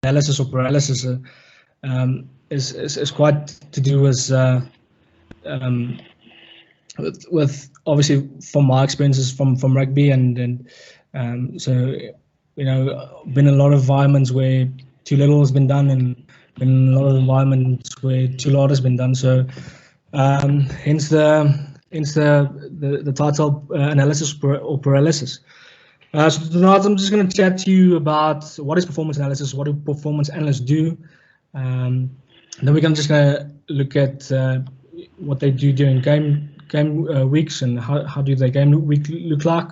analysis or paralysis is quite to do with obviously from my experiences from rugby and so been a lot of environments where too little has been done and been a lot of environments where too lot has been done. So hence the title analysis or paralysis. So tonight I'm just going to chat to you about what is performance analysis, what do performance analysts do. Then we're just going to look at what they do during game weeks and how do their game week look like.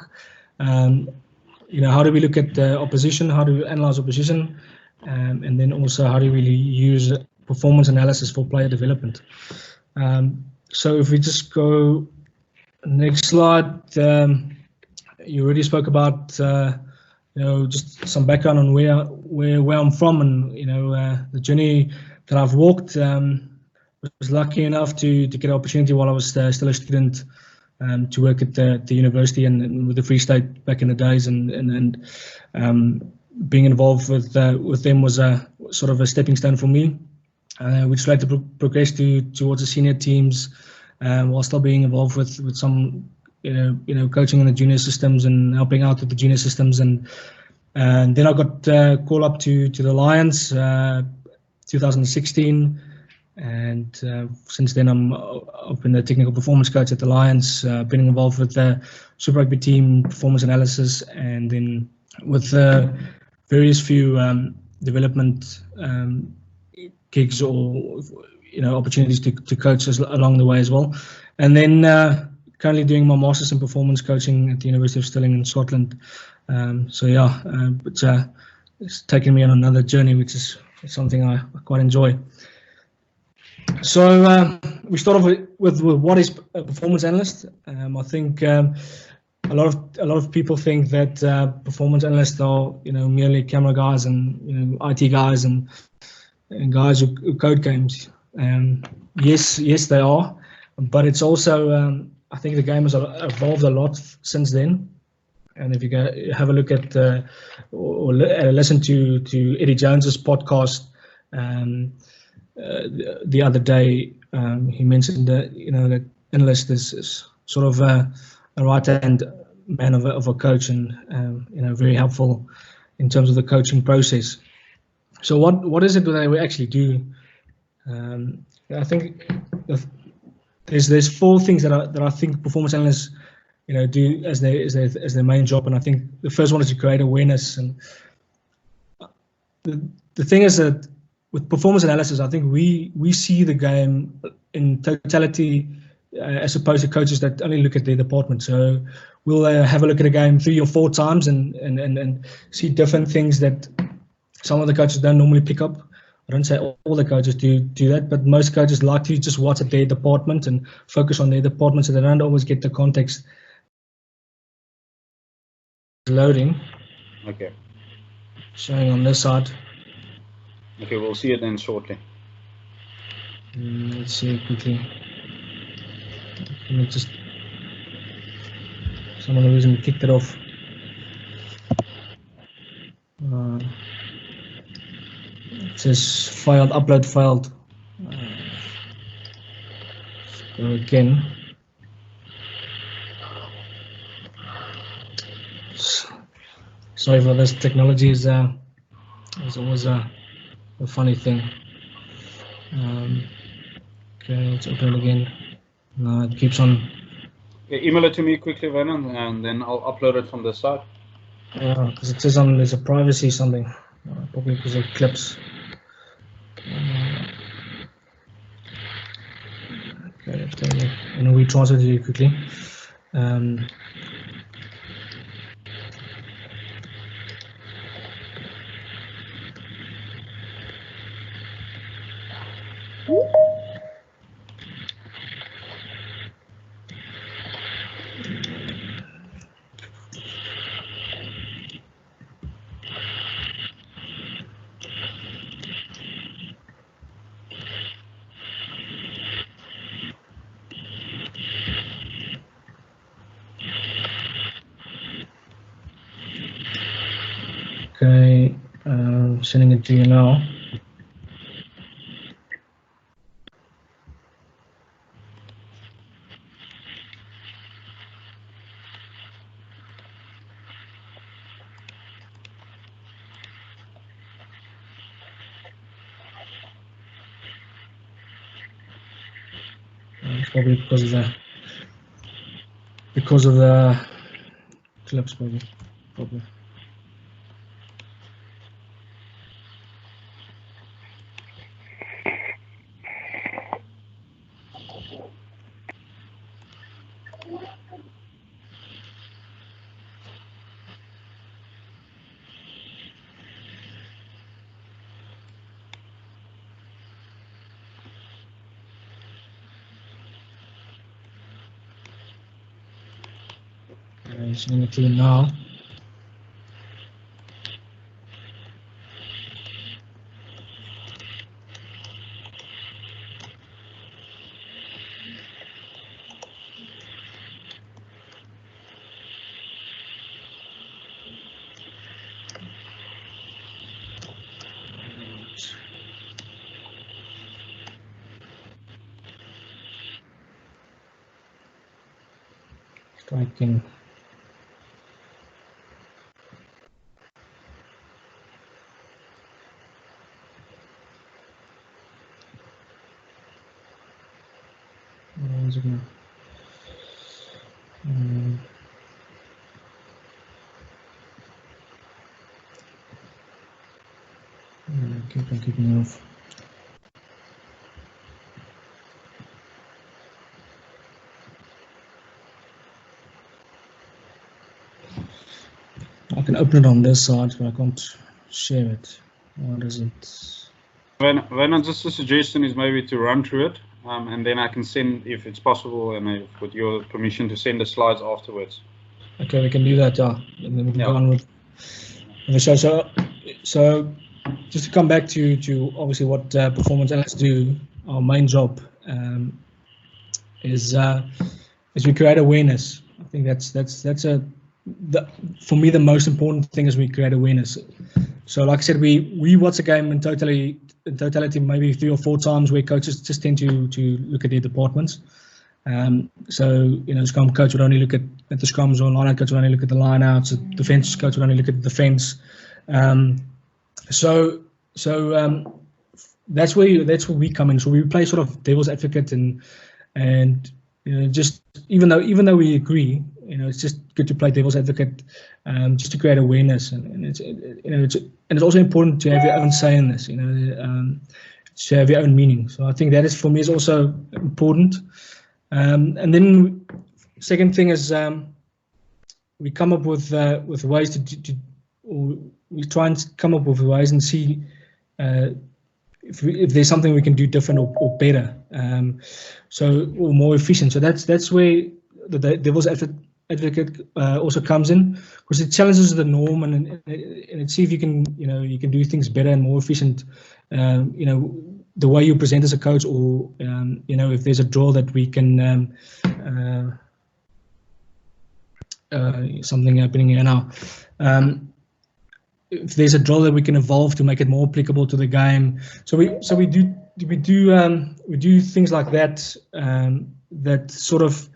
How do we look at the opposition? How do we analyze opposition? And then also how do we use performance analysis for player development? So if we just go next slide, you already spoke about just some background on where I'm from and the journey that I've walked. Was lucky enough to get an opportunity while I was still a student to work at the university and with the Free State back in the days, and being involved with them was a sort of a stepping stone for me, which led to progress towards the senior teams, while still being involved with some coaching in the junior systems and helping out with the junior systems, and then I got called up to the Lions 2016. And since then, I've been the technical performance coach at the Lions, been involved with the Super Rugby team performance analysis, and then with various few development gigs or opportunities to coach along the way as well. And then currently doing my master's in performance coaching at the University of Stirling in Scotland. It's taken me on another journey, which is something I quite enjoy. So we start off with what is a performance analyst. I think a lot of people think that performance analysts are merely camera guys and IT guys and guys who code games. Yes, they are, but it's also I think the game has evolved a lot since then. And if you go have a look at or listen to Eddie Jones's podcast. The other day, he mentioned that that analyst is sort of a right-hand man of a coach, and very helpful in terms of the coaching process. So what is it that we actually do? I think there's four things that I think performance analysts do as their main job, and I think the first one is to create awareness. And the thing is that with performance analysis, I think we see the game in totality, as opposed to coaches that only look at their department. So we'll have a look at a game 3 or 4 times and see different things that some of the coaches don't normally pick up. I don't say all the coaches do that, but most coaches like to just watch at their department and focus on their department, so they don't always get the context. Loading. Okay. Showing on this side. Okay, we'll see it then shortly. Let's see quickly. Let me just. Someone reason kicked it off. It says failed, upload failed. Go again. Sorry for this. Technology is always a funny thing. Okay, let's open it again. No, it keeps on. Okay, email it to me quickly, Wynand, and then I'll upload it from the side. Yeah, because it says there's a privacy something. Probably because of clips. Okay, and we translate it quickly. Okay, sending it to you now. It's probably because of the clips, probably. Sending it to you now. Striking. Keep me off. I can open it on this side, but I can't share it. Why does it? Wynand, just a suggestion is maybe to run through it, and then I can send, if it's possible, and with your permission, to send the slides afterwards. Okay, we can do that, yeah. And then we can go on with the show. So just to come back to obviously what performance analysts do, our main job is we create awareness. I think that's for me the most important thing is we create awareness. So like I said, we watch a game in totality maybe 3 or 4 times, where coaches just tend to look at their departments. So scrum coach would only look at the scrums, or line out coach would only look at the line outs, the defense coach would only look at the defense. So that's where we come in. So we play sort of devil's advocate, and just even though we agree, it's just good to play devil's advocate, just to create awareness, and it's also important to have your own say in this, to have your own meaning. So I think that is, for me, is also important. And then second thing is we come up with ways or we try and come up with ways and see if there's something we can do different or better, or more efficient. So that's where the devil's advocate also comes in, because it challenges the norm and it see if you can do things better and more efficient. The way you present as a coach, or if there's a draw that we can something happening here now. If there's a draw that we can evolve to make it more applicable to the game, so we do things like that, that sort of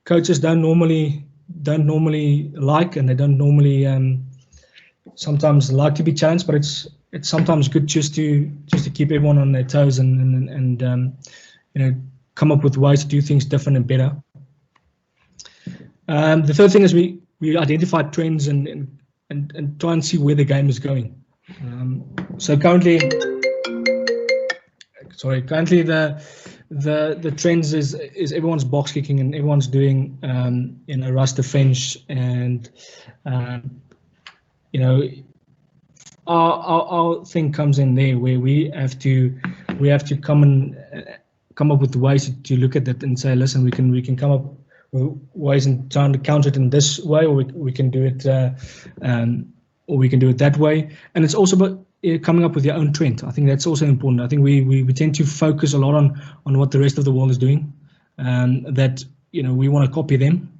coaches don't normally like, and they don't normally sometimes like to be challenged, but it's sometimes good just to keep everyone on their toes and come up with ways to do things different and better. The third thing is we identify trends and try and see where the game is going. So currently the trends is everyone's box kicking and everyone's doing rush defense, and our thing comes in there, where we have to come up with ways to look at that and say, listen, we can come up with ways and trying to counter it in this way, or we can do it that way. And it's also about coming up with your own trend. I think that's also important. I think we tend to focus a lot on what the rest of the world is doing, that we want to copy them.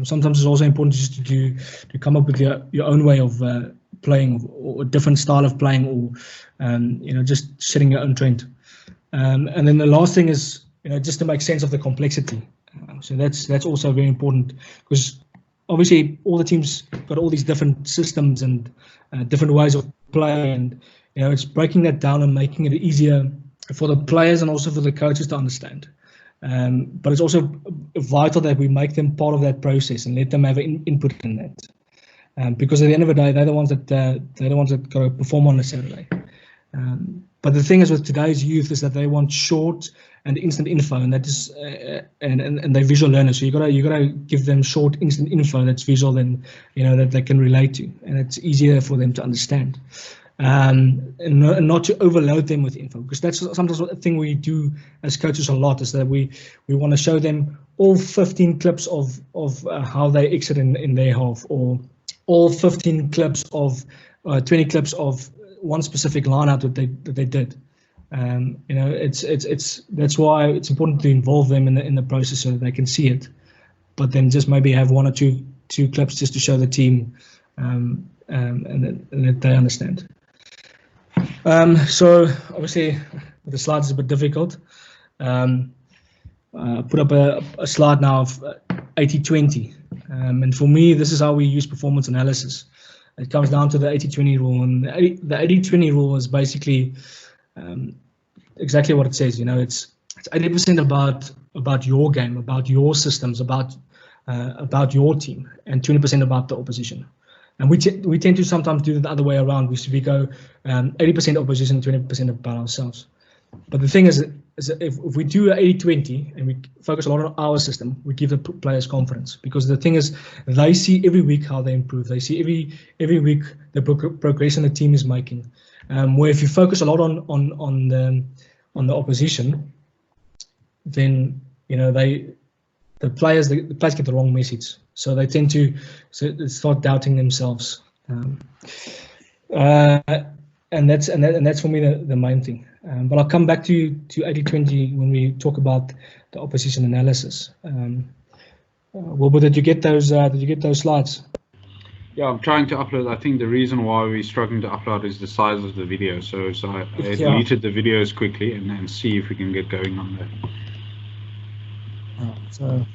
Sometimes it's also important just to come up with your own way of playing, or a different style of playing, or just setting your own trend. And then the last thing is just to make sense of the complexity. So that's also very important, because obviously all the teams got all these different systems and different ways of playing, and it's breaking that down and making it easier for the players and also for the coaches to understand. But it's also vital that we make them part of that process and let them have an input in that, because at the end of the day, they're the ones that got to perform on a Saturday. But the thing is with today's youth is that they want short and instant info, and that is and they're visual learners. So you gotta give them short, instant info that's visual and that they can relate to, and it's easier for them to understand. And not to overload them with info, because that's sometimes a thing we do as coaches a lot, is that we want to show them all 15 clips of how they exit in their half, or all 15 clips of 20 clips of one specific line out that they did. That's why it's important to involve them in the process so that they can see it, but then just maybe have one or two clips just to show the team, and that they understand. So obviously the slides is a bit difficult. Put up a slide now of 80-20, and for me this is how we use performance analysis. It comes down to the 80-20 rule, and the 80-20 rule is basically exactly what it says. It's 80% about your game, about your systems, about your team, and 20% about the opposition. And we tend to sometimes do it the other way around. We go 80% opposition, 20% about ourselves. But the thing is if we do 80-20 and we focus a lot on our system, we give the players confidence, because the thing is they see every week how they improve. They see every week the progression the team is making. Where if you focus a lot on the opposition, then the players get the wrong message, so they tend to start doubting themselves, and that's for me the main thing. But I'll come back to 80-20 when we talk about the opposition analysis. Wilbur, did you get those slides? Yeah, I'm trying to upload. I think the reason why we're struggling to upload is the size of the video. So I deleted the videos quickly and see if we can get going on that. So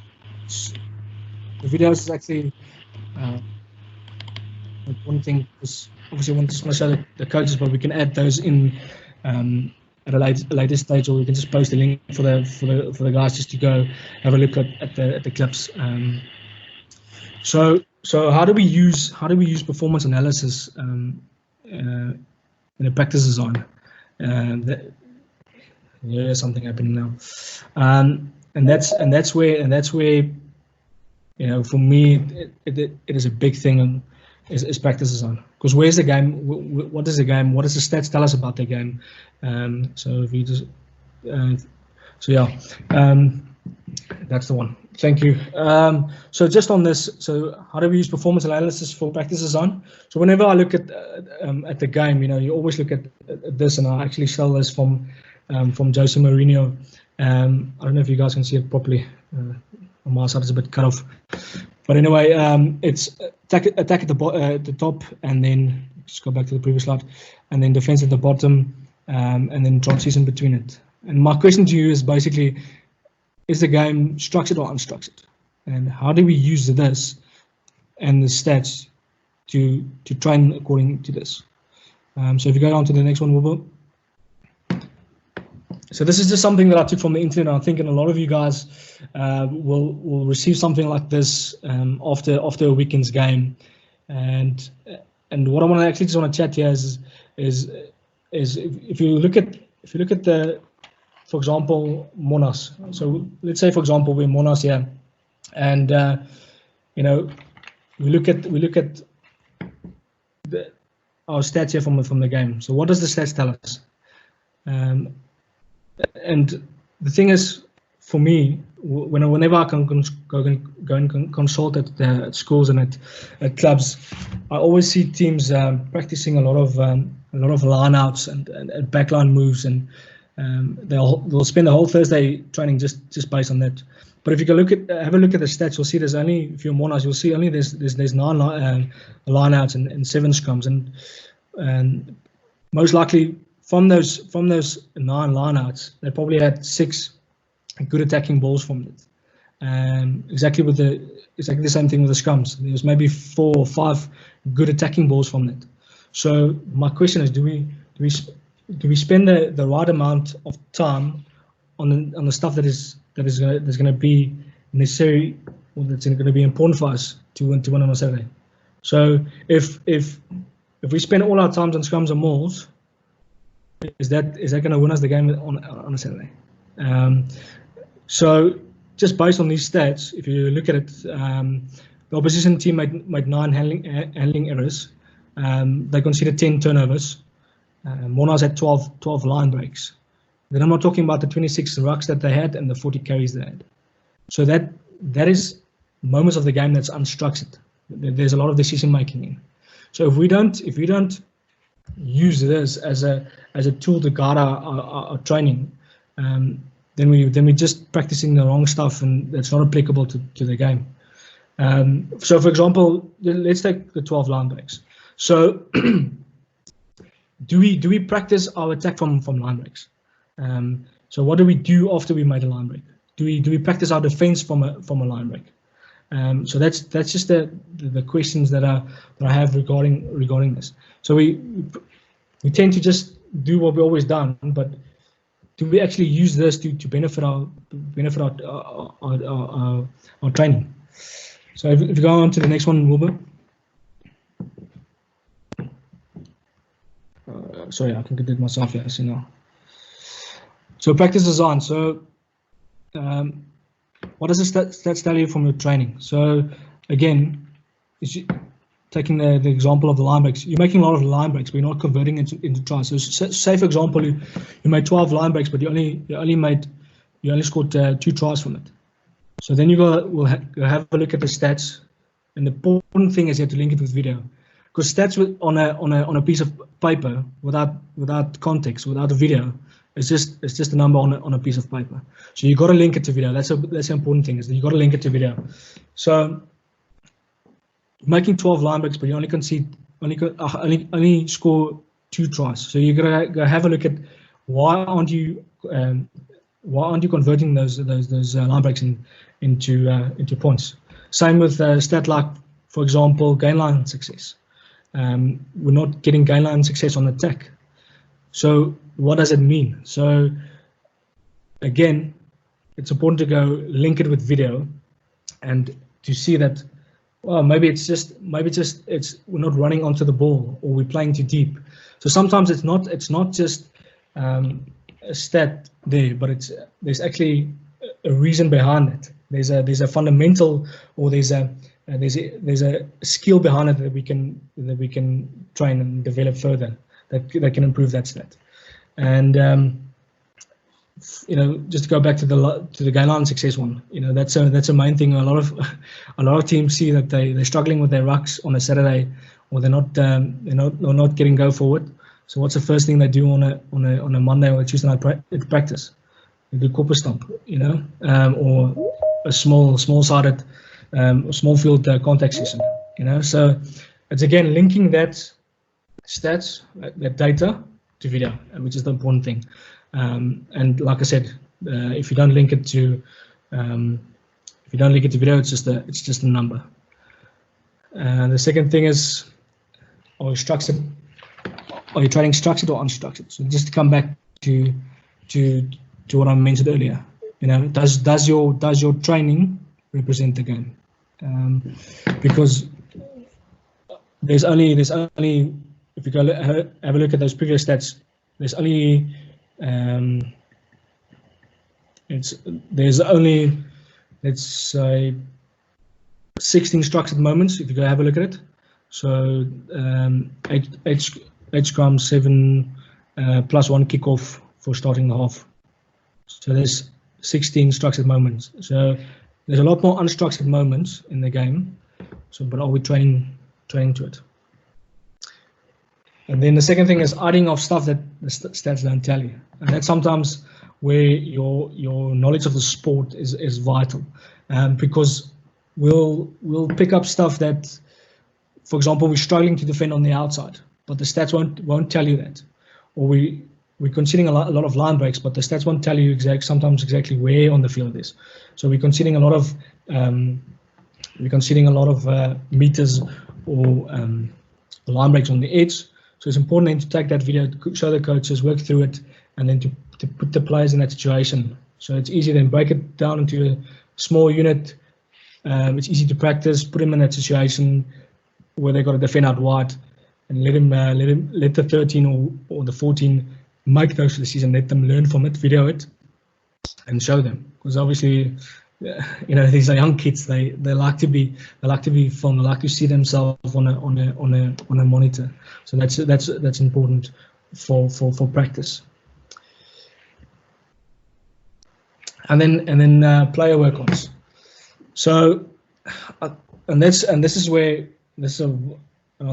the videos is actually one thing, because obviously we want to show the coaches, but we can add those in at a later stage, or we can just post a link for the guys just to go have a look at the clips. So how do we use performance analysis in a practice design? There's something happening now, and that's where for me it is a big thing is practice design. Because where's the game? What is the game? What does the stats tell us about the game? So if you just that's the one. Thank you. So just on this, so how do we use performance analysis for practice design? So whenever I look at the game, you always look at this, and I actually stole this from Jose Mourinho. I don't know if you guys can see it properly. On my side, it's a bit cut off. But anyway, it's attack at the top, and then just go back to the previous slide, and then defense at the bottom, and then transition between it. And my question to you is basically, is the game structured or unstructured? And how do we use this and the stats to train according to this? So if you go on to the next one, Wilbur. So this is just something that I took from the internet. I'm thinking a lot of you guys will receive something like this after a weekend's game. And what I want to actually just want to chat here is if you look at the, for example, Monas. So let's say, for example, we're Monas here, and we look at our stats here from the game. So what does the stats tell us? And the thing is, for me, whenever I can go and consult at schools and at clubs, I always see teams practicing a lot of line outs and backline moves, and they'll spend the whole Thursday training just based on that. But if you go have a look at the stats, you'll see there's only, if you're Monas, you'll see only there's 9 line-outs and 7 scrums, and most likely from those 9 line-outs, they probably had 6 good attacking balls from it. Exactly the same thing with the scrums. There was maybe 4 or 5 good attacking balls from it. So my question is, do we spend the right amount of time on the stuff that is going to be necessary, or that's going to be important for us to win on a Saturday? So if we spend all our times on scrums and mauls, is that going to win us the game on a Saturday? So just based on these stats, if you look at it, the opposition team made 9 handling errors. They conceded 10 turnovers. Monas had 12 line breaks. Then I'm not talking about the 26 rucks that they had and the 40 carries they had. So that is moments of the game that's unstructured. There's a lot of decision making in. So if we don't use this as a tool to guide our training, then we're just practicing the wrong stuff, and that's not applicable to the game. So for example, let's take the 12 line breaks. So do we practice our attack from line breaks? So what do we do after we made a line break? Do we practice our defense from a line break? So that's just the questions that I have regarding this. So we tend to just do what we've always done, but do we actually use this to benefit our training? So if you go on to the next one, Wilbur. Sorry, I can get it myself here. I see now. So practice design. So what does the stats tell you from your training? So again, taking the example of the line breaks, you're making a lot of line breaks, but you're not converting it into tries. So say for example, you made 12 line breaks, but you only scored 2 tries from it. So then we'll have a look at the stats, and the important thing is you have to link it with video, because stats on a piece of paper without context, without a video, it's just a number on a piece of paper. So you got to link it to video. That's the important thing, is that you got to link it to video. So making 12 line breaks, but you only score 2 tries. So you gotta go have a look at why aren't you converting those line breaks into points. Same with stat like, for example, gain line success. We're not getting gain line success on attack. So what does it mean? So again, it's important to go link it with video and to see that, well, maybe we're not running onto the ball, or we're playing too deep. So sometimes it's not just a stat there, but there's actually a reason behind it. There's a fundamental, or there's a skill behind it that we can train and develop further that can improve that stat. And just to go back to the gain line success one, that's a main thing. A lot of teams see that they're struggling with their rucks on a Saturday, or they're not getting go forward. So what's the first thing they do on a Monday or a Tuesday night practice? They do corpus stomp, or a small-sided, small field contact session, So it's again linking that stats, that data, to video, which is the important thing. And like I said, if you don't link it to video, it's just a number. The second thing is, are you training structured or unstructured? So just to come back to what I mentioned earlier, does your training represent the game? Because there's only if you go have a look at those previous stats, there's only let's say 16 structured moments if you go have a look at it. So 8 scrum, 7 plus 1 kickoff for starting the half. So there's 16 structured moments. So there's a lot more unstructured moments in the game. So, but are we training to it? And then the second thing is adding of stuff that the stats don't tell you, and that's sometimes where your knowledge of the sport is vital, because we'll pick up stuff that, for example, we're struggling to defend on the outside, but the stats won't tell you that, or we're conceding a lot of line breaks, but the stats won't tell you sometimes exactly where on the field it is. So we're conceding a lot of meters or line breaks on the edge. So it's important then to take that video, show the coaches, work through it, and then to put the players in that situation. So it's easy then break it down into a small unit. It's easy to practice, put them in that situation where they got to defend out wide, and let the 13 or the 14 make those decisions. Let them learn from it, video it, and show them. Because obviously, these are young kids. They like to be filmed. They like to see themselves on a monitor. So that's important for practice. And then player work-ons. So I'll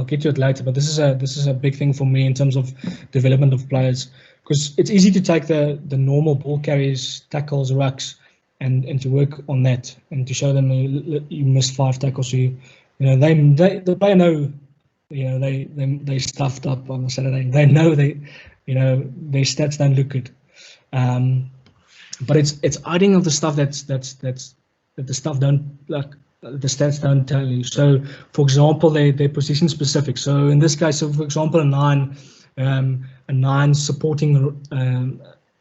get to it later, but this is a big thing for me in terms of development of players, because it's easy to take the normal ball carries, tackles, rucks, and to work on that, and to show them you missed 5 tackles. The player know, they stuffed up on Saturday. They know their stats don't look good, but it's adding of the stuff that the stuff don't, like, the stats don't tell you. So, for example, they're position specific. So in this case, for example, a 9 supporting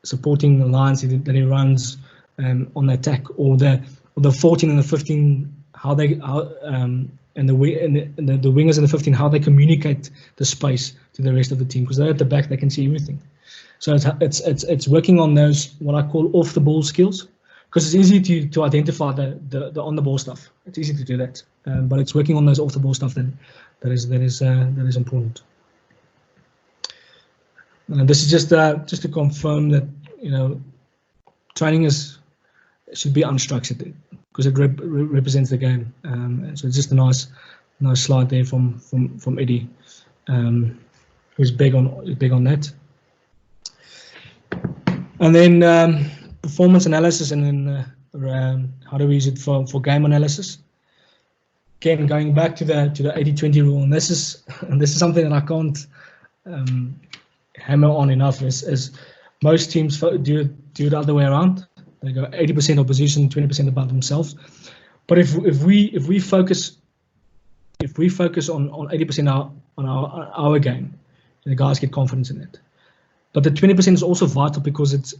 the lines that he runs on the attack, or the 14 and the 15, and the wingers and the 15, how they communicate the space to the rest of the team, because they're at the back, they can see everything. So it's working on those, what I call off the ball skills, because it's easy to identify the on the ball stuff. It's easy to do that, but it's working on those off the ball stuff that is important. And this is just to confirm that training should be unstructured, because it represents the game. So it's just a nice slide there from Eddie, who's big on that. And then performance analysis, and then how do we use it for game analysis? Again, going back to the 80-20 rule, and this is something that I can't hammer on enough. Is most teams do it the other way around. They go 80% opposition, 20% about themselves. But if we focus on 80% on our game, the guys get confidence in it. But the 20% is also vital, because it's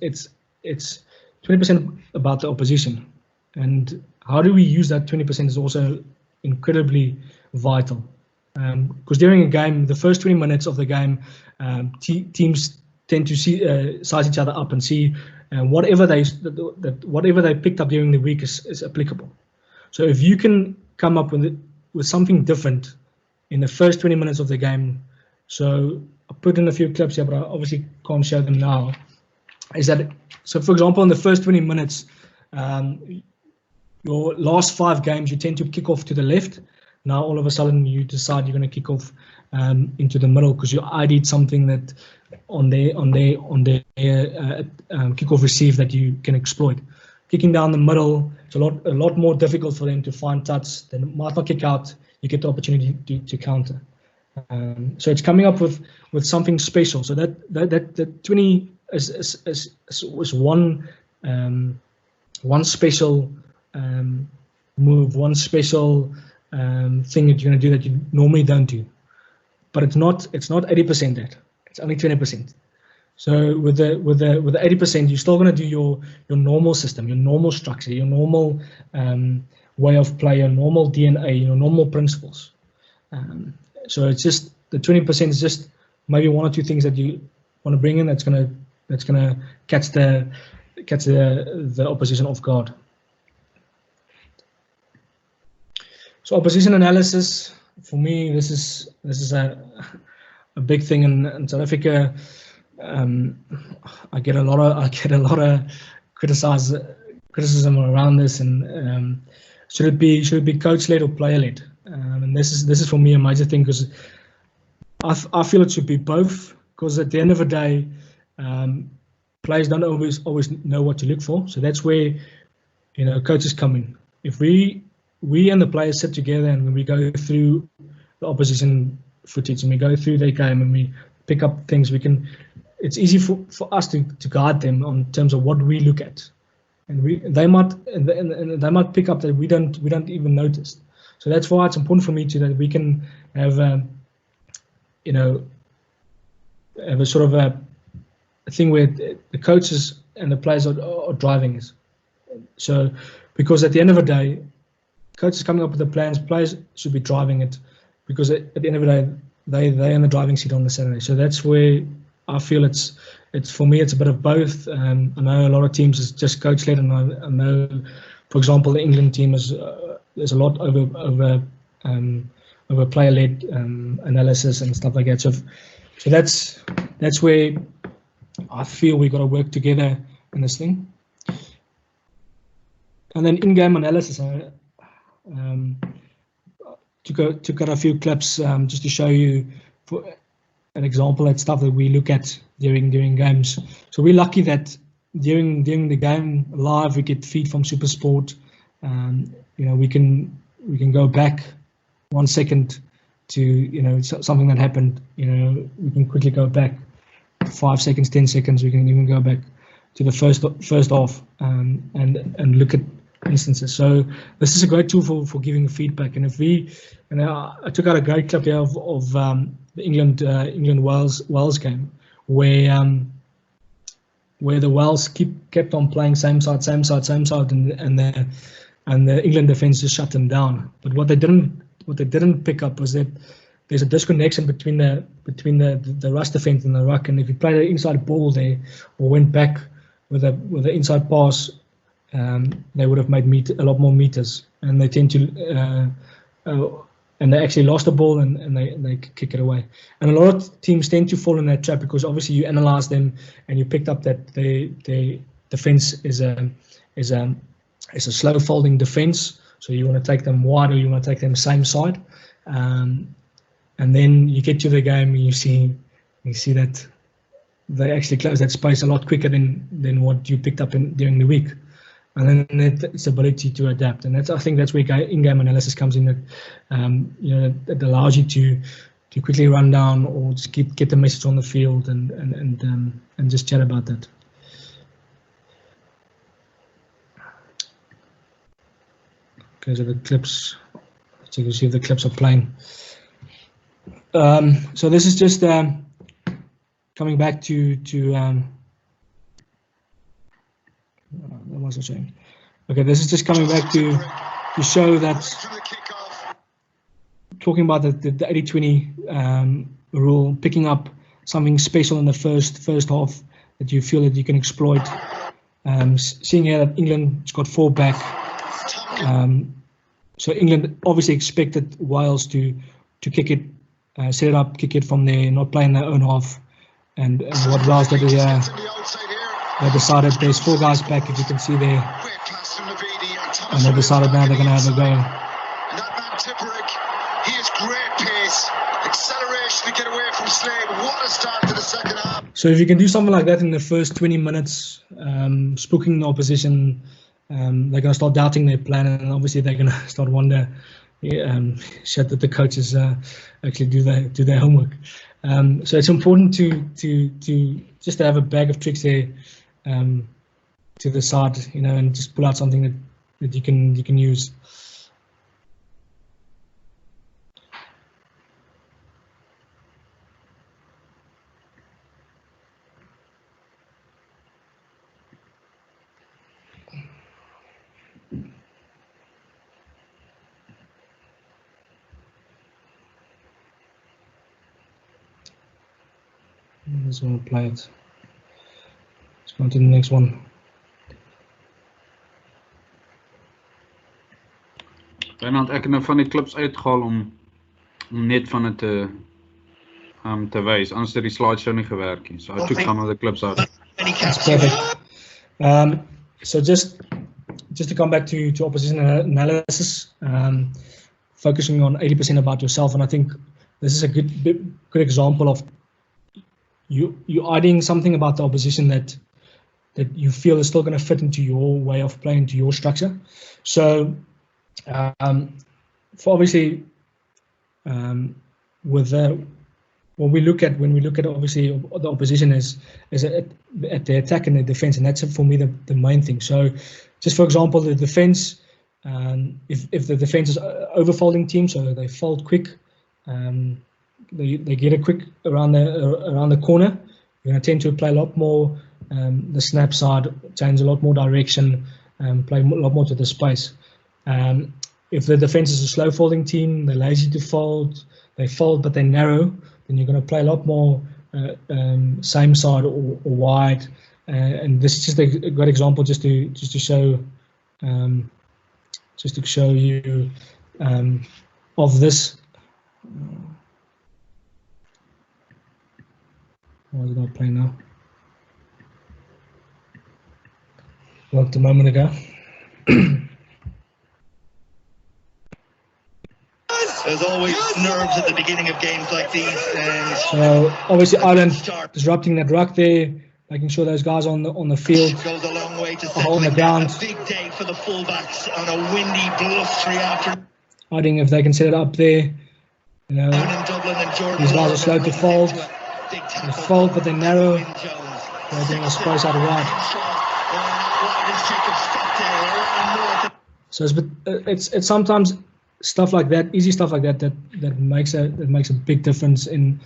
20% about the opposition, and how do we use that 20% is also incredibly vital. Because during a game, the first 20 minutes of the game, teams tend to size each other up and see whatever they picked up during the week is applicable. So if you can come up with something different in the first 20 minutes of the game, so I put in a few clips here, but I obviously can't show them now. So for example, in the first 20 minutes, your last 5 games, you tend to kick off to the left. Now all of a sudden you decide you're going to kick off into the middle, because you ID'd something that on their kickoff receive that you can exploit. Kicking down the middle, it's a lot more difficult for them to find touch. They might not kick out. You get the opportunity to counter. So it's coming up with something special. So that 20 is one special move, one special thing that you're going to do that you normally don't do. But it's not 80% that. It's only 20%. So with the 80%, you're still going to do your normal system, your normal structure, your normal way of play, your normal DNA, your normal principles. So it's just the 20% is just maybe 1 or 2 things that you want to bring in that's gonna catch the opposition off guard. So opposition analysis, for me, this is a big thing in South Africa. I get a lot of criticism around this, and should it be coach led or player led? And this is for me a major thing, because I feel it should be both, because at the end of the day, players don't always know what to look for. So that's where, you know, coaches come in. If we and the players sit together and we go through the opposition footage and we go through their game and we pick up things, it's easy for us to guide them on terms of what we look at, and they might pick up that we don't even notice. So that's why it's important for me that we can have you know, have a sort of a thing where the coaches and the players are driving us. So, because at the end of the day, coaches coming up with the plans, players should be driving it, because at the end of the day, they're in the driving seat on the Saturday. So that's where I feel it's for me, it's a bit of both. I know a lot of teams is just coach led, and I know, for example, the England team is there's a lot over player led analysis and stuff like that. So that's where I feel we got to work together in this thing. And then in-game analysis, took out a few clips just to show you for an example of stuff that we look at during games. So we're lucky that during the game live we get feed from SuperSport. You know, we can go back 1 second to, you know, something that happened. You know, we can quickly go back 5 seconds, 10 seconds. We can even go back to the first half and look at instances. So this is a great tool for giving feedback. And I took out a great clip here of the England Wales game where the Wales kept on playing same side, and the England defense just shut them down. But what they didn't pick up was that there's a disconnection between the rush defense and the ruck. And if you played an inside ball there or went back with the inside pass, they would have made a lot more meters, and they tend to and they actually lost the ball and they kick it away. And a lot of teams tend to fall in that trap, because obviously you analyze them and you picked up that the defense is a slow folding defense. So you want to take them wide, or you want to take them same side, and then you get to the game and you see that they actually close that space a lot quicker than what you picked up during the week. And then its ability to adapt, and I think that's where in-game analysis comes in. That you know, it allows you to quickly run down or just get the message on the field and just chat about that. Okay, so the clips. So you can see if the clips are playing. So this is just coming back to that wasn't showing. Okay, this is just coming back to show that, talking about the 80-20 rule, picking up something special in the first half that you feel that you can exploit. Seeing here that England's got 4 back, so England obviously expected Wales to kick it, set it up, kick it from there, not playing their own half. And what Wales did is they decided there's 4 guys back, if you can see there, and they decided now they're going to have a go. And that man Tipperick, he has great pace, acceleration to get away from Slade. What a start to the second half. So if you can do something like that in the first 20 minutes, spooking the opposition, they're going to start doubting their plan, and obviously they're going to start wonder, shit, that the coaches actually do their homework. So it's important to just have a bag of tricks there to the side, you know, and just pull out something that you can use. I just want to play it. Let's go on to the next one. Wynand, ek het nou van die clips uitgehaal om net van dit te wys. Anders het die slideshow nie gewerk nie. So I took some of the clips out. That's perfect. So just to come back to opposition analysis, focusing on 80% about yourself, and I think this is a good example of you adding something about the opposition that you feel is still going to fit into your way of playing, into your structure. So for obviously with when we look at obviously the opposition is at the attack and the defense, and that's for me the main thing. So just for example, the defense, if the defense is overfolding team, so they fold quick, they get it quick around the corner, you're going to tend to play a lot more the snap side, change a lot more direction, play a lot more to the space. If the defense is a slow folding team, they're lazy to fold, they fold but they're narrow, then you're going to play a lot more same side or wide. And this is just a great example just to show you of this. Why is it not playing now? Worked a moment ago. There's always nerves at the beginning of games like these. So obviously Ireland disrupting that ruck there, making sure those guys on the field goes a long way to on the ground. A big day for the fullbacks on a windy, blustery afternoon. I think if they can set it up there, you know, these guys are slow to fold. They fold, but they're narrow. They're doing a space out of wide. So it's sometimes stuff like that, easy stuff like that makes a big difference in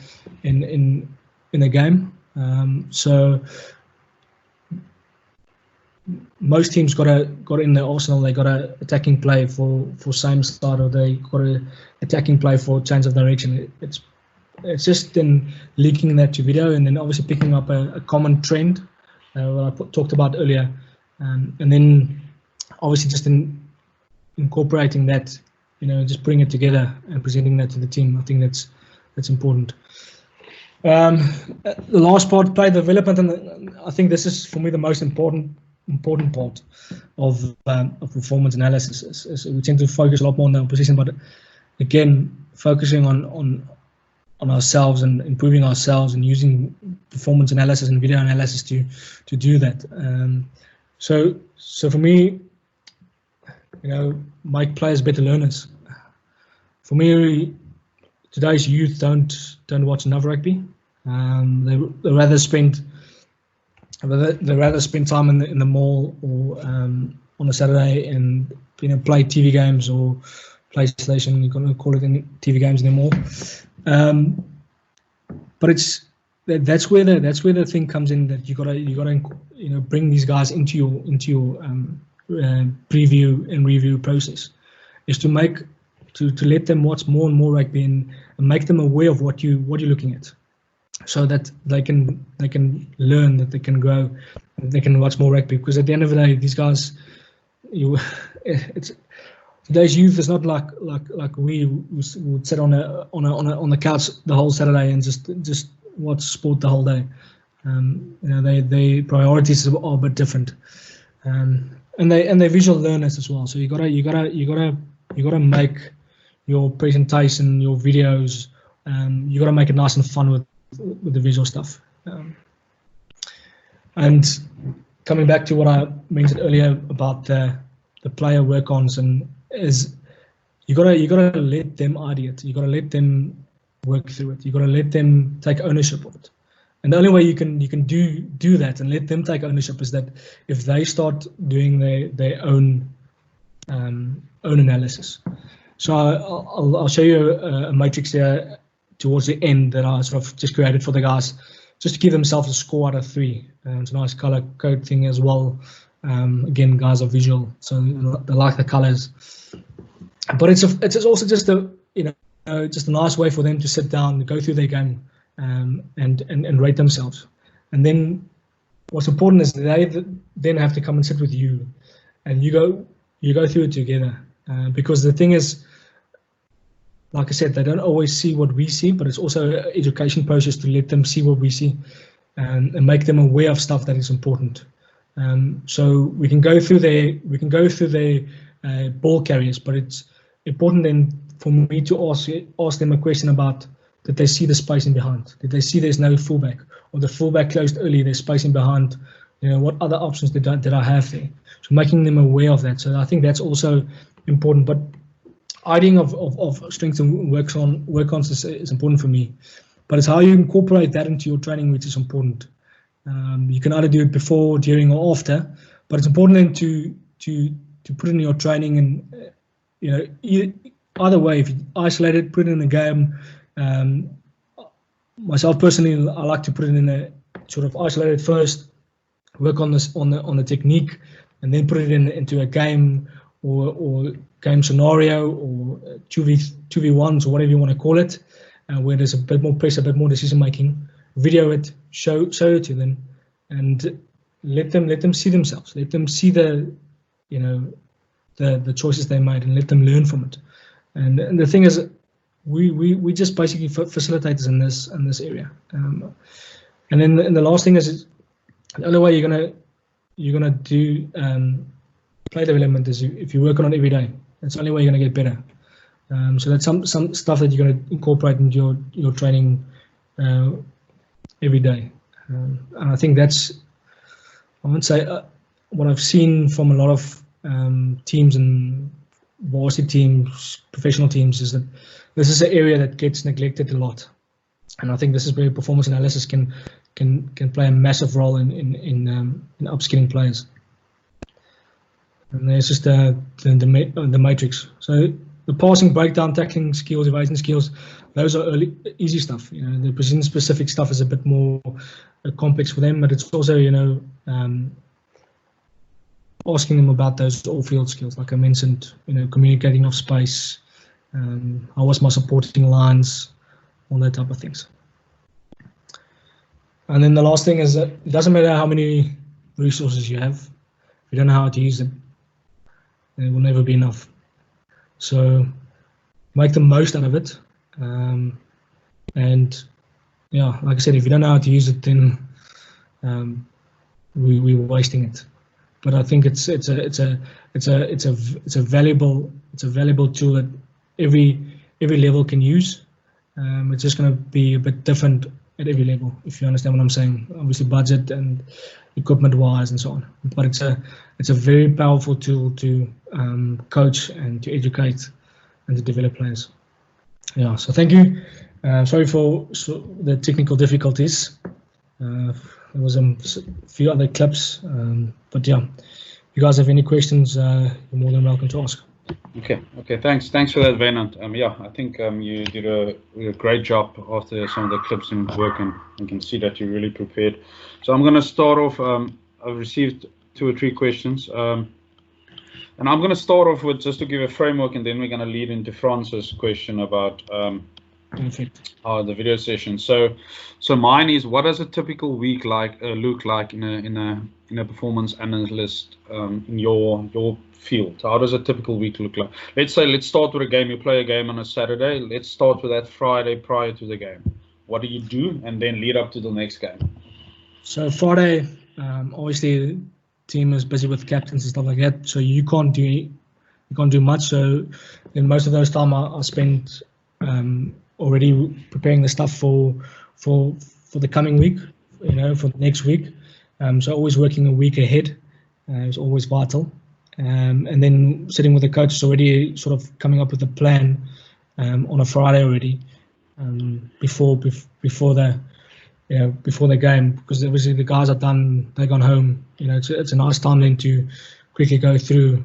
a game. So most teams got in their arsenal. They got a attacking play for same side, or they got a attacking play for change of direction. It's just then linking that to video, and then obviously picking up a common trend, what I talked about earlier, and then obviously just incorporating that, you know, just bring it together and presenting that to the team. I think that's important. The last part, play development, and I think this is for me the most important part of performance analysis. Is we tend to focus a lot more on the opposition, but again, focusing on ourselves and improving ourselves and using performance analysis and video analysis to do that. So for me, you know, make players better learners. For me, today's youth don't watch enough rugby. They rather spend time in the mall or on a Saturday and, you know, play TV games or PlayStation. You're going to call it TV games anymore. But that's where the thing comes in, that you gotta you know, bring these guys into your preview and review process, is to let them watch more and more rugby and make them aware of what you're looking at, so that they can learn, that they can grow, they can watch more rugby. Because at the end of the day, these guys, today's youth is not like we would sit on the couch the whole Saturday and just watch sport the whole day. You know, their priorities are a bit different, and they're visual learners as well. So you gotta make your presentation, your videos, you gotta make it nice and fun with the visual stuff. And coming back to what I mentioned earlier about the player work-ons, and is you gotta let them ideate. You gotta let them work through it. You gotta let them take ownership of it. And the only way you can do that and let them take ownership is that if they start doing their own analysis. So I'll show you a matrix here towards the end that I sort of just created for the guys, just to give themselves a score out of 3. It's a nice color code thing as well. Again, guys are visual, so they like the colors. But it's also just just a nice way for them to sit down, go through their game, and rate themselves. And then what's important is they then have to come and sit with you, and you go through it together. Because the thing is, like I said, they don't always see what we see, but it's also an education process to let them see what we see, and make them aware of stuff that is important. So we can go through their ball carriers, but it's important then for me to ask them a question about that they see the spacing behind, that they see there's no fullback, or the fullback closed early, there's spacing behind, what other options did I have there? So making them aware of that. So I think that's also important. But IDing of strengths and work-ons is important for me. But it's how you incorporate that into your training which is important. You can either do it before, during, or after, but it's important then to put in your training, and either way, if you isolate it, put it in a game. Myself personally, I like to put it in a sort of isolated first, work on this on the technique, and then put it into a game or game scenario or 2v1s or whatever you want to call it, where there's a bit more pressure, a bit more decision making. Video it, show it to them, and let them see themselves. Let them see the choices they made, and let them learn from it. And the thing is, we just basically facilitators in this area. And then the last thing is the only way you're gonna do play development is if you work on it every day. That's the only way you're gonna get better. So that's some stuff that you're gonna incorporate into your training every day. And I think that's, I would say, what I've seen from a lot of teams and varsity teams, professional teams, is that this is an area that gets neglected a lot. And I think this is where performance analysis can play a massive role in upskilling players. And there's just the matrix. So the passing, breakdown, tackling skills, evasion skills, those are easy stuff. The position specific stuff is a bit more complex for them, but it's also asking them about those all-field skills, like I mentioned. Communicating off space, how was my supporting lines, all that type of things. And then the last thing is that it doesn't matter how many resources you have. If you don't know how to use them, it will never be enough. So make the most out of it. And yeah, like I said, if you don't know how to use it, then we're wasting it. But I think it's a valuable tool that every level can use. It's just going to be a bit different at every level, if you understand what I'm saying. Obviously, budget and equipment-wise and so on. But it's a very powerful tool to coach and to educate and to develop players. Yeah. So thank you. Sorry for the technical difficulties. There was a few other clips, but yeah. If you guys have any questions, you're more than welcome to ask. Okay. Thanks for that, Wynand. Yeah, I think you did a great job after some of the clips and work, and you can see that you're really prepared. So I'm going to start off. I've received 2 or 3 questions, and I'm going to start off with just to give a framework, and then we're going to lead into France's question about the video session. So mine is, what does a typical week look like in a performance analyst in your field? How does a typical week look like? Let's start with a game. You play a game on a Saturday. Let's start with that Friday prior to the game. What do you do, and then lead up to the next game? So Friday, obviously the team is busy with captains and stuff like that, so you can't do much. So then most of those time I spend already preparing the stuff for the coming week, for the next week. So always working a week ahead is always vital. And then sitting with the coaches already, sort of coming up with a plan on a Friday already, before the game, because obviously the guys are done, they've gone home. It's a nice time then to quickly go through.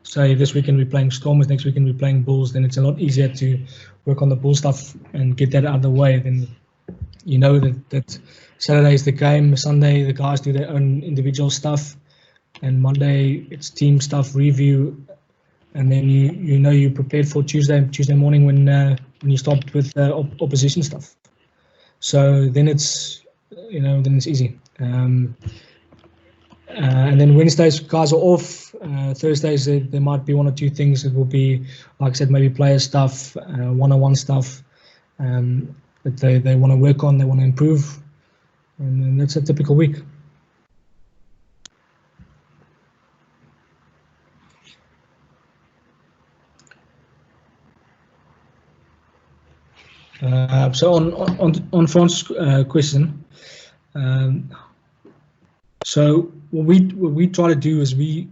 Say this weekend we're playing Stormers, next weekend we're playing Bulls. Then it's a lot easier to work on the Bull stuff and get that out of the way. Then that Saturday is the game, Sunday the guys do their own individual stuff, and Monday it's team stuff, review, and then you're prepared for Tuesday morning when you start with opposition stuff. So then it's easy. And then Wednesdays guys are off. Thursdays there might be 1 or 2 things. It will be, like I said, maybe player stuff, one-on-one stuff that they want to work on, they want to improve, and then that's a typical week. So on France's question, so what we try to do is we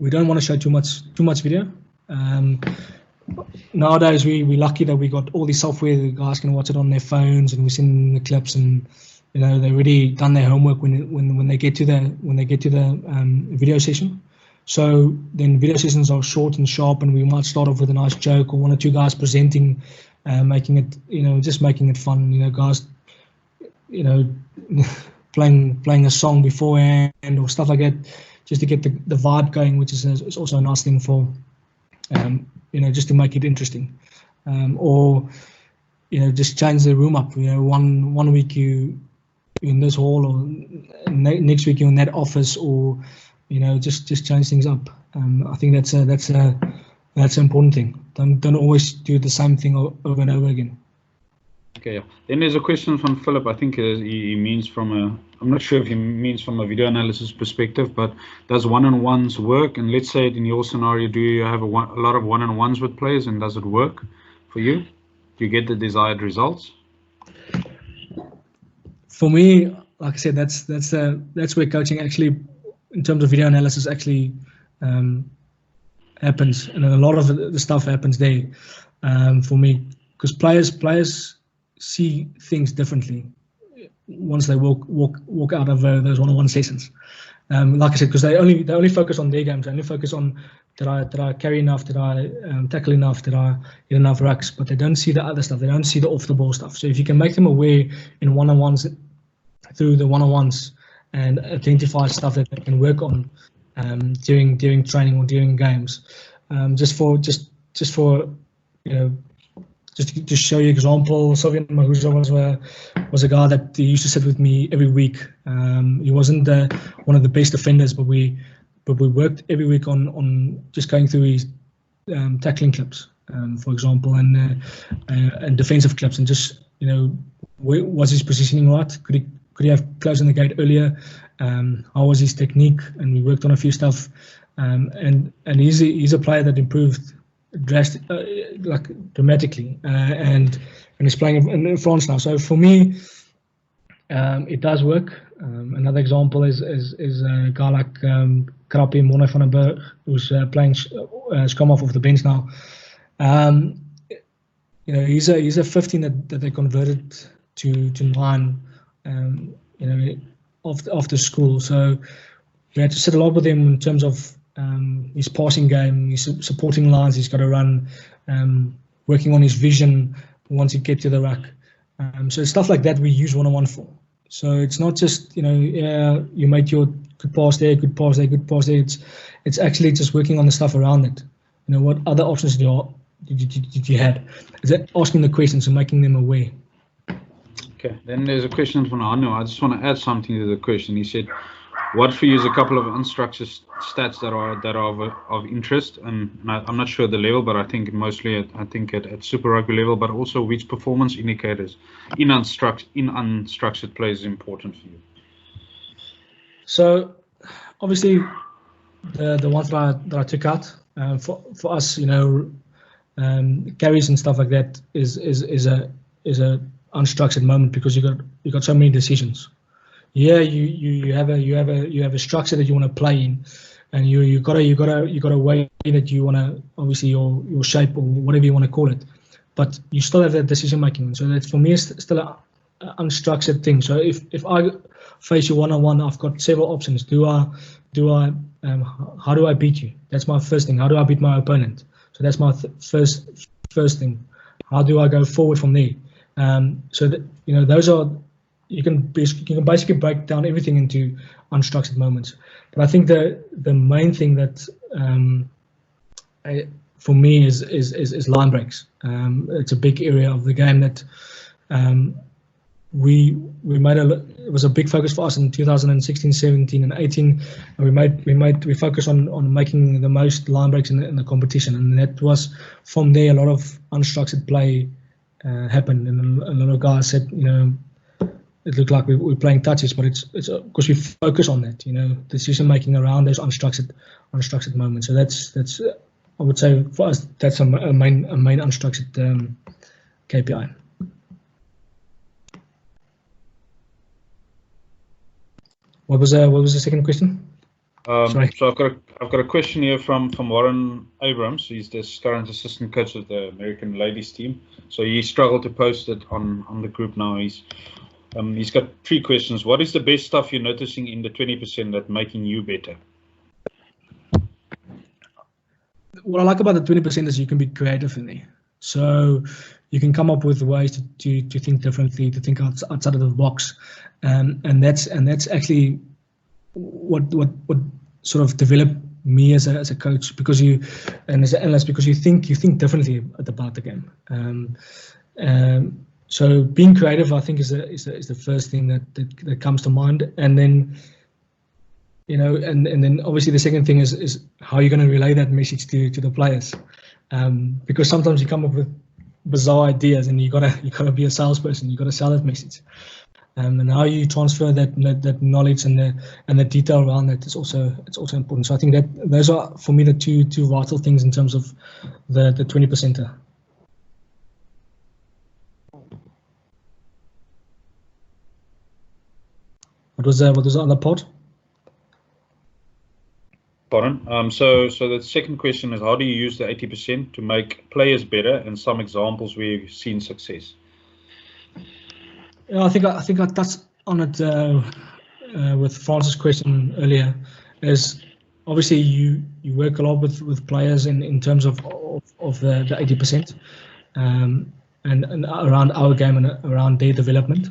don't want to show too much video. Nowadays we're lucky that we got all this software. The guys can watch it on their phones, and we send the clips, and you know they've already done their homework when they get to the video session. So then video sessions are short and sharp, and we might start off with a nice joke or one or two guys presenting, making it, just making it fun. Guys, playing a song beforehand or stuff like that, just to get the vibe going, which is also a nice thing for, just to make it interesting, or just change the room up. One week you in this hall, or next week you're in that office, or just change things up. I think that's an important thing. Don't always do the same thing over and over again. Okay. Then there's a question from Philip. I think he means I'm not sure if he means from a video analysis perspective, but does one-on-ones work? And let's say in your scenario, do you have a lot of one-on-ones with players, and does it work for you? Do you get the desired results? For me, like I said, that's where coaching actually, in terms of video analysis, actually happens, and a lot of the stuff happens there for me, because players see things differently once they walk out of those one-on-one sessions. Like I said, because they only focus on their games. They only focus on, did I carry enough? Did I tackle enough? Did I get enough rucks? But they don't see the other stuff. They don't see the off-the-ball stuff. So if you can make them aware in one-on-ones, through the one-on-ones, and identify stuff that they can work on during training or during games, just to show you example. Sylvian Mahuza was a guy that he used to sit with me every week. He wasn't one of the best defenders, but we worked every week on just going through his tackling clips, for example, and defensive clips, and just was his positioning right? Could he have closed in the gate earlier? How was his technique? And we worked on a few stuff. And he's a player that improved dramatically, and he's playing in France now. So for me, it does work. Another example is a guy like Krapi Mone van den Berg, who's playing scrum off the bench now. He's a 15 that they converted to 9. After school, so we had to sit a lot with him in terms of his passing game, his supporting lines he's got to run, working on his vision once he gets to the ruck. So stuff like that we use one-on-one for. So it's not just you make your good pass there, good pass there, good pass there. It's actually just working on the stuff around it. What other options did you have? Is that asking the questions and making them aware? Okay, then there's a question from Anu. I just want to add something to the question. He said, what for you is a couple of unstructured stats that are of interest, and I'm not sure the level, but I think mostly at Super Rugby level, but also which performance indicators in unstructured play is important for you? So obviously the ones that I took out for us, carries and stuff like that is a unstructured moment, because you got so many decisions. Yeah, you have a structure that you want to play in, and you got a way that you want to, obviously your shape or whatever you want to call it, but you still have that decision making. So that for me is still an unstructured thing. So if I face you one-on-one, I've got several options. How do I beat you? That's my first thing. How do I beat my opponent? So that's my first thing. How do I go forward from there? So that those are, you can basically break down everything into unstructured moments. But I think the main thing that for me is line breaks. It's a big area of the game that we made it was a big focus for us in 2016, 17, and 18. And we focused on making the most line breaks in the competition, and that was from there a lot of unstructured play happened, and a lot of guys said, it looked like we're playing touches, but it's because we focus on that, decision making around those unstructured moments. So that's I would say for us that's a main unstructured KPI. What was the second question? Sorry. So I've got a question here from Warren Abrams. He's the current assistant coach of the American ladies team. So he struggled to post it on the group now. He's got 3 questions. What is the best stuff you're noticing in the 20% that's making you better? What I like about the 20% is you can be creative in there. So you can come up with ways to think differently, to think outside of the box, and that's actually what sort of developed me as a coach, because you and as an analyst, because you think differently about the game. So being creative, I think, is the first thing that comes to mind, and then and then obviously the second thing is how you're going to relay that message to the players, because sometimes you come up with bizarre ideas and you gotta be a salesperson. You gotta sell that message, and how you transfer that knowledge and the detail around that is also important. So I think that those are, for me, the two vital things in terms of the 20%. What was the other part? Pardon? So the second question is, how do you use the 80% to make players better, and some examples where you've seen success? Yeah, I think I touched on it with Francis' question earlier. Is obviously you work a lot with players in terms of the 80%, and around our game and around their development,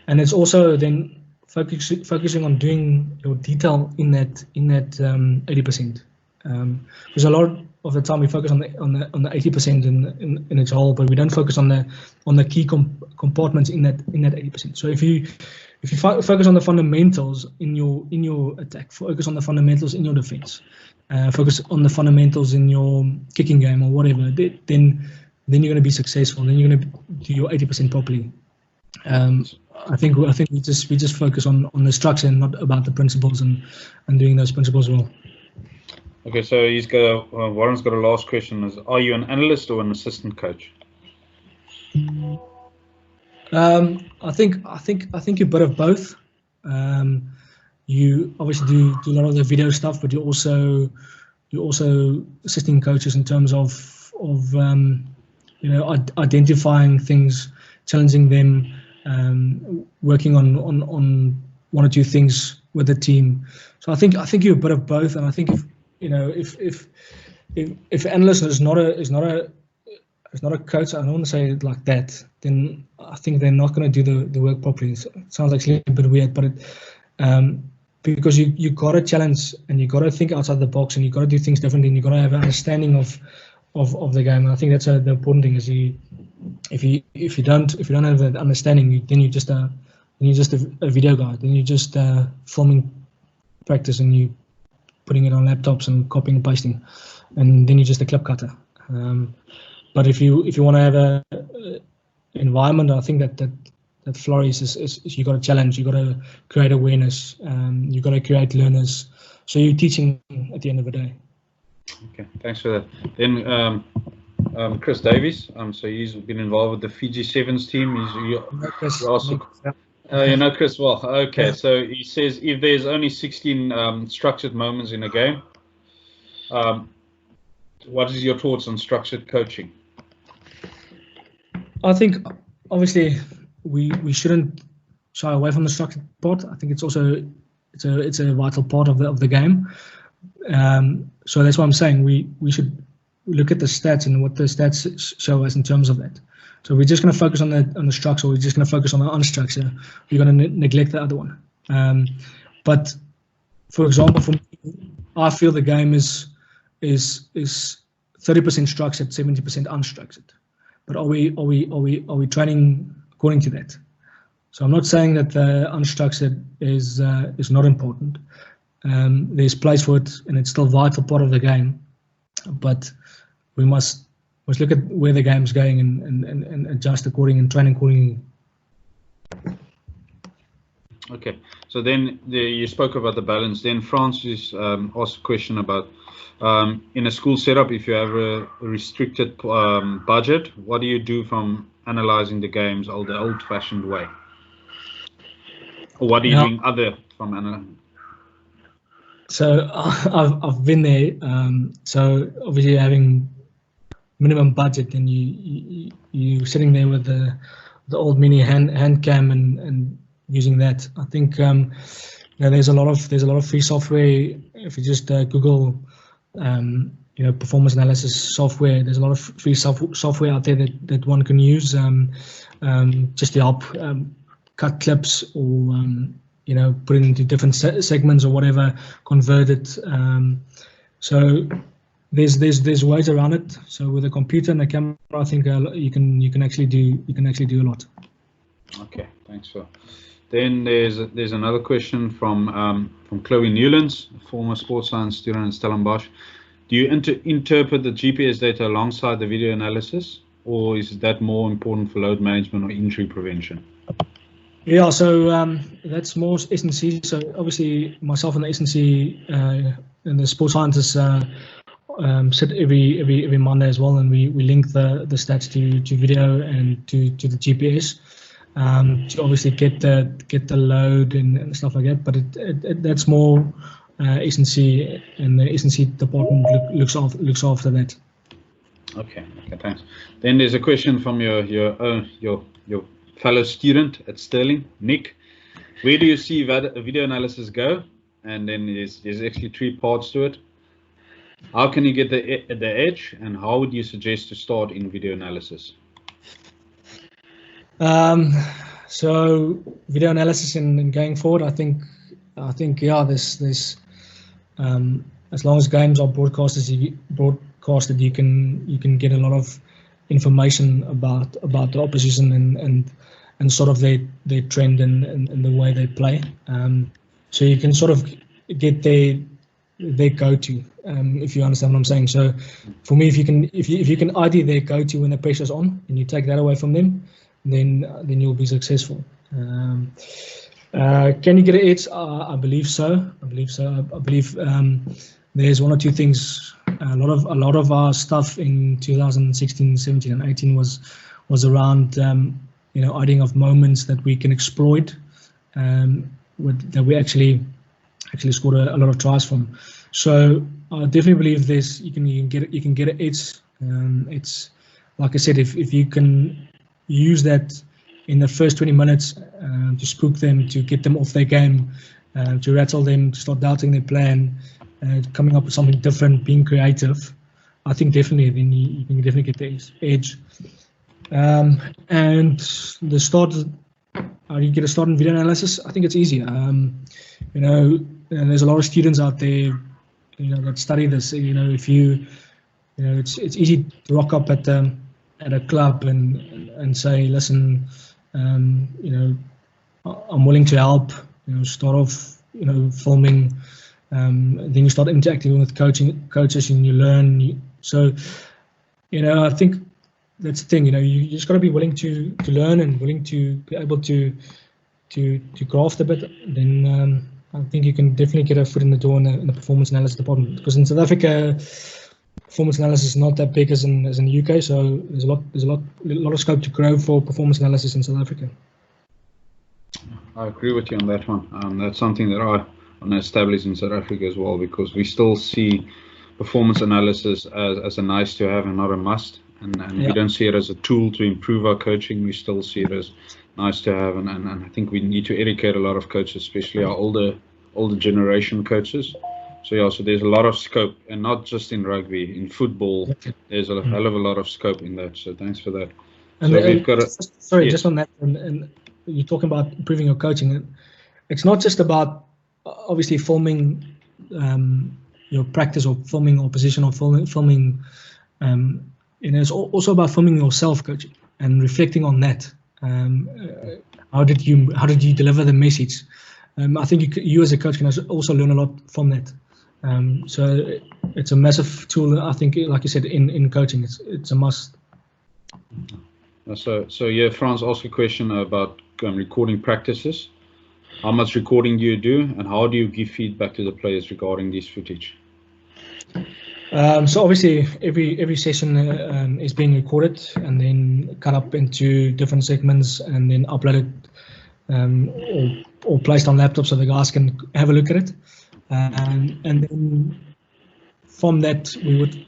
and it's also then focusing on doing your detail in that 80%, because a lot of the time we focus on the 80% in its whole, but we don't focus on the key compartments in that 80%. So if you focus on the fundamentals in your attack, focus on the fundamentals in your defense, focus on the fundamentals in your kicking game or whatever, then you're going to be successful. Then you're going to do your 80% properly. I think we just focus on the structure and not about the principles and doing those principles well. Okay, so Warren's got a last question: is, are you an analyst or an assistant coach? I think you're a bit of both. You obviously do a lot of the video stuff, but you're also assisting coaches in terms of identifying things, challenging them, working on 1 or 2 things with the team. So I think you're a bit of both, and I think if analyst is not a coach, I don't want to say it like that, then I think they're not going to do the work properly. So it sounds like a bit weird, but because you got to challenge and you got to think outside the box and you got to do things differently and you got to have an understanding of the game. And I think that's the important thing. Is if you don't have that understanding, then you're just a video guy. Then you're just filming practice and you putting it on laptops and copying and pasting, and then you're just a clip cutter. But if you want to have a environment, I think that flourishes is you got to challenge, you got to create awareness, you got to create learners. So you're teaching at the end of the day. Okay, thanks for that. Then Chris Davies, so he's been involved with the Fiji Sevens team. Chris well. Okay, yeah. So he says, if there's only 16 structured moments in a game, what is your thoughts on structured coaching? I think obviously we shouldn't shy away from the structured part. I think it's also it's a vital part of the game. So that's why I'm saying we should look at the stats and what the stats show us in terms of that. So we're just going to focus on the structure. We're just going to focus on the unstructured. We're going to neglect the other one. But for example, for me, I feel the game is 30% structured, 70% unstructured. But are we training according to that? So I'm not saying that the unstructured is not important. There's place for it, and it's still a vital part of the game. But we must look at where the game's going and adjust accordingly and train accordingly. Okay, so then you spoke about the balance. Then Francis asked a question about in a school setup, if you have a restricted budget, what do you do from analyzing the games the old-fashioned way? Or what are you doing other from analyzing? So I've been there. So obviously having minimum budget, and you sitting there with the old mini hand cam and using that. I think there's a lot of free software. If you just Google performance analysis software, there's a lot of free software out there that one can use just to help cut clips or put it into different segments or whatever, convert it. So there's ways around it. So with a computer and a camera, I think you can actually do a lot. Okay, thanks for. Then there's another question from Chloe Newlands, a former sports science student in Stellenbosch. Do you interpret the GPS data alongside the video analysis, or is that more important for load management or injury prevention? Yeah, so that's more S&C. So obviously myself and the S&C and the sports scientists sit every Monday as well, and we link the stats to video and to the GPS to obviously get the load and stuff like that. But that's more S&C, and the S&C department looks after that. Okay, thanks. Then there's a question from your fellow student at Sterling, Nick. Where do you see video analysis go? And then there's actually 3 parts to it. How can you get the edge, and how would you suggest to start in video analysis? So video analysis and going forward, I think yeah, there's as long as games are broadcasted, you can get a lot of information about the opposition and sort of their trend and the way they play. So you can sort of get their go-to, if you understand what I'm saying. So for me, if you can ID their go-to when the pressure's on, and you take that away from them, then you'll be successful. Can you get an edge? I believe so. I believe there's 1 or 2 things. A lot of our stuff in 2016, 17, and 18 was around IDing of moments that we can exploit, that we actually scored a lot of tries from. So I definitely believe you can get an edge. It's like I said, if you can use that in the first 20 minutes to spook them, to get them off their game, to rattle them, to start doubting their plan, coming up with something different, being creative, I think definitely then you can definitely get the edge. And the start, how do you get a start in video analysis? I think it's easier. There's a lot of students out there, that study this. If it's easy to rock up at a club and say, listen, I'm willing to help. Start off, filming. Then you start interacting with coaches, and you learn. So, I think that's the thing. You just got to be willing to learn and willing to be able to graft a bit. Then I think you can definitely get a foot in the door in the performance analysis department. Because in South Africa, performance analysis is not that big as in the UK. So there's a lot of scope to grow for performance analysis in South Africa. I agree with you on that one. That's something that I want to establish in South Africa as well, because we still see performance analysis as a nice to have and not a must. And we don't see it as a tool to improve our coaching. We still see it as nice to have. And I think we need to educate a lot of coaches, especially our older generation coaches. So there's a lot of scope, and not just in rugby, in football, there's a hell of a lot of scope in that. So thanks for that. And so we've got just on that, and you're talking about improving your coaching. It's not just about obviously filming your practice or filming opposition or filming. It's also about filming yourself, coaching, and reflecting on that. How did you deliver the message? I think you as a coach can also learn a lot from that. So it's a massive tool. I think, like you said, in coaching, it's a must. So yeah, Franz asked a question about recording practices. How much recording do you do, and how do you give feedback to the players regarding this footage? So obviously every session is being recorded and then cut up into different segments and then uploaded or placed on laptops so the guys can have a look at it. And then from that we would,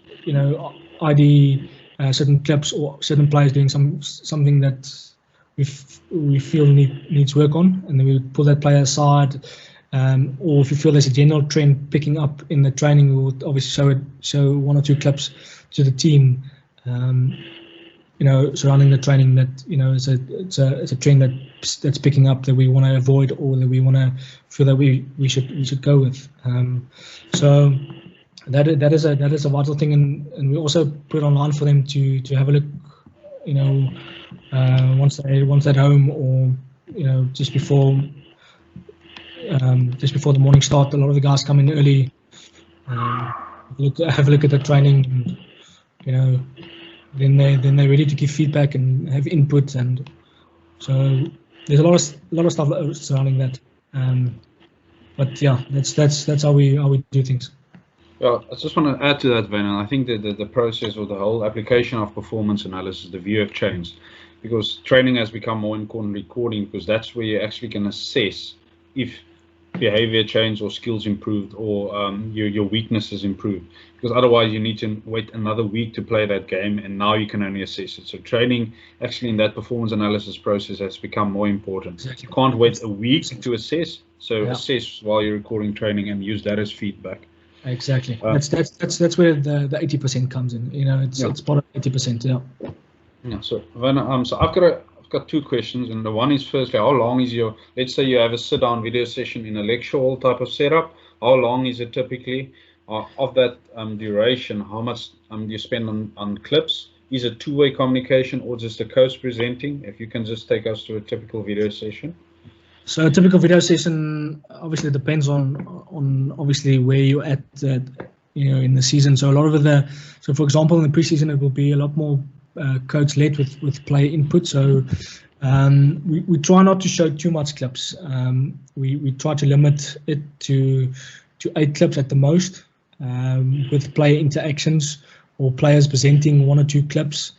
ID certain clips or certain players doing something that we feel needs work on, and then we would pull that player aside. Or if you feel there's a general trend picking up in the training, we would obviously show one or two clips to the team, surrounding the training that it's a trend that's picking up that we want to avoid or that we want to feel that we should go with. So that is a vital thing, and we also put it online for them to have a look, once they're home, or just before the morning start. A lot of the guys come in early, have a look at the training, and, then they're ready to give feedback and have input, and so there's a lot of stuff surrounding that. But yeah, that's how we do things. Well, I just want to add to that, Wynand. I think that the process or the whole application of performance analysis, the view have changed, because training has become more important recording, because that's where you actually can assess if behavior changed or skills improved or your weaknesses improved, because otherwise you need to wait another week to play that game, and now you can only assess it. So training actually in that performance analysis process has become more important. Exactly. You can't wait a week to assess, so yeah. Assess while you're recording training and use that as feedback. Exactly. That's where the 80% comes in. It's part of 80%. Yeah. So so I've got two questions, and the one is, firstly, how long is your, let's say you have a sit-down video session in a lecture hall type of setup, how long is it typically? Of that duration, how much do you spend on clips? Is it two-way communication or just the coach presenting? If you can just take us to a typical video session. So a typical video session obviously depends on obviously where you're at, in the season. So a lot of so for example, in the preseason, it will be a lot more coach led with player input. So we try not to show too much clips. We try to limit it to 8 clips at the most, with player interactions or players presenting 1 or 2 clips,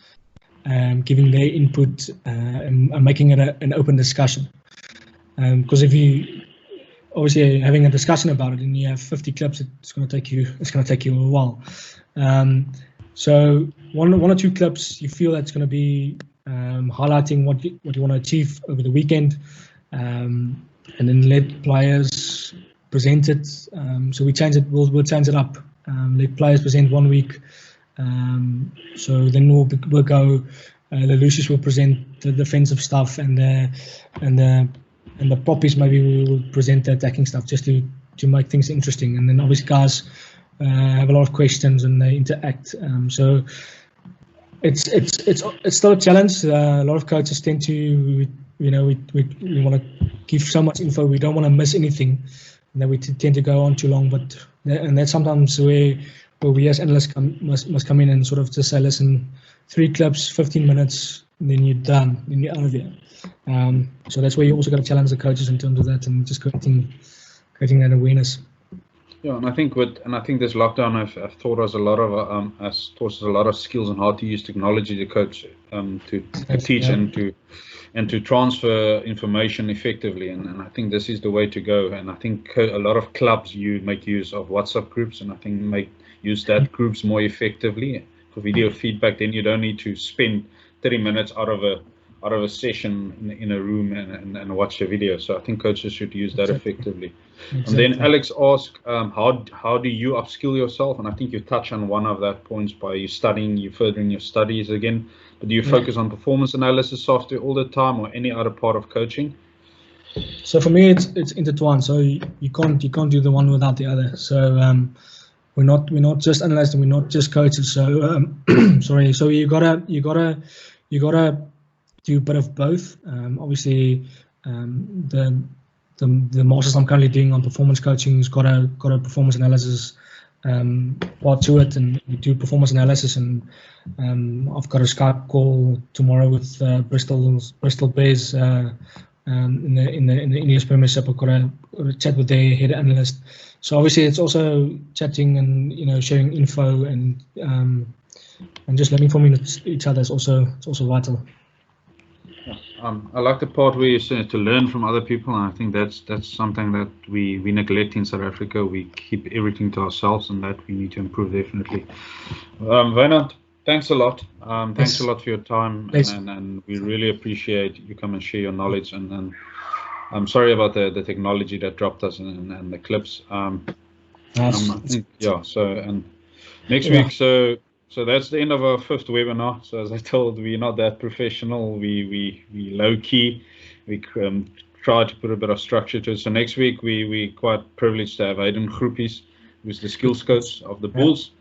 giving their input, and making it an open discussion. Because if you obviously having a discussion about it and you have 50 clips, it's going to take you a while. So one or two clips you feel that's going to be highlighting what you want to achieve over the weekend, and then let players present it. So we change it. We'll change it up. Let players present 1 week. So then we'll go. The Lucius will present the defensive stuff, and the poppies, maybe we will present the attacking stuff, just to make things interesting. And then obviously guys have a lot of questions and they interact. So it's still a challenge. A lot of coaches tend to, we want to give so much info, we don't want to miss anything, and then we tend to go on too long. And that's sometimes where we as analysts must come in and sort of just say, listen, 3 clips, 15 minutes, and then you're done, then you're out of here. So that's where you also got to challenge the coaches in terms of that, and just creating that awareness. Yeah, and I think this lockdown has taught us a lot of skills on how to use technology to coach, to teach, yeah, and to transfer information effectively. And I think this is the way to go. And I think a lot of clubs make use of WhatsApp groups, and I think use that groups more effectively for video feedback. Then you don't need to spend 30 minutes out of a session in a room and watch a video. So I think coaches should use that effectively. And then Alex asked, how do you upskill yourself? And I think you touch on one of that points by you furthering your studies again. But do you focus on performance analysis software all the time, or any other part of coaching? So for me, it's intertwined. So you can't do the one without the other. So we're not just analysts, and we're not just coaches. So sorry. So you gotta do a bit of both. Obviously, the masters I'm currently doing on performance coaching has got a performance analysis part to it, and we do performance analysis. And I've got a Skype call tomorrow with Bristol Bears in the English Premiership. I've got a chat with their head analyst. So obviously it's also chatting and sharing info and just learning from each other is also vital. I like the part where you say to learn from other people, and I think that's something that we neglect in South Africa. We keep everything to ourselves, and that we need to improve definitely. Wynand, thanks a lot. Thanks a lot for your time, and we really appreciate you come and share your knowledge. And I'm sorry about the technology that dropped us and the clips. I think, so and next week, so that's the end of our 5th webinar. So as I told, we're not that professional. We low key. We try to put a bit of structure to it. So next week we quite privileged to have Aiden Groepies, who's the skills coach of the Bulls.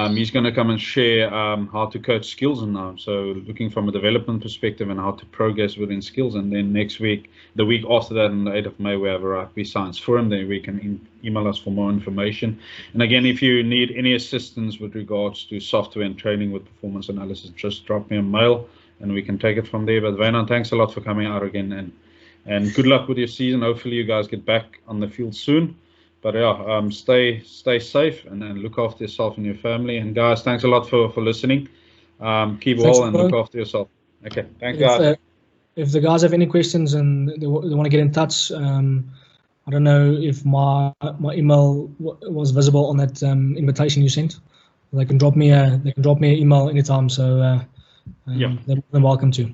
He's going to come and share how to coach skills now. So looking from a development perspective and how to progress within skills. And then next week, the week after that, on the 8th of May, we have a rugby science forum. Then we can email us for more information. And again, if you need any assistance with regards to software and training with performance analysis, just drop me a mail and we can take it from there. But Wynand, thanks a lot for coming out again, and good luck with your season. Hopefully you guys get back on the field soon. But yeah, stay safe and look after yourself and your family. And guys, thanks a lot for listening. Keep well and look after yourself. Okay, thanks guys. If the guys have any questions and they want to get in touch, I don't know if my email was visible on that invitation you sent. They can drop me an email anytime. So they're welcome to.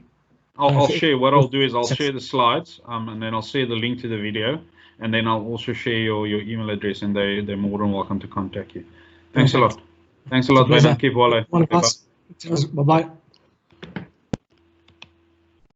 I'll share. What I'll do is I'll share the slides, and then I'll share the link to the video. And then I'll also share your email address, and they're more than welcome to contact you. Thanks a lot. Thanks a lot, Wynand. Keep well. Bye-bye.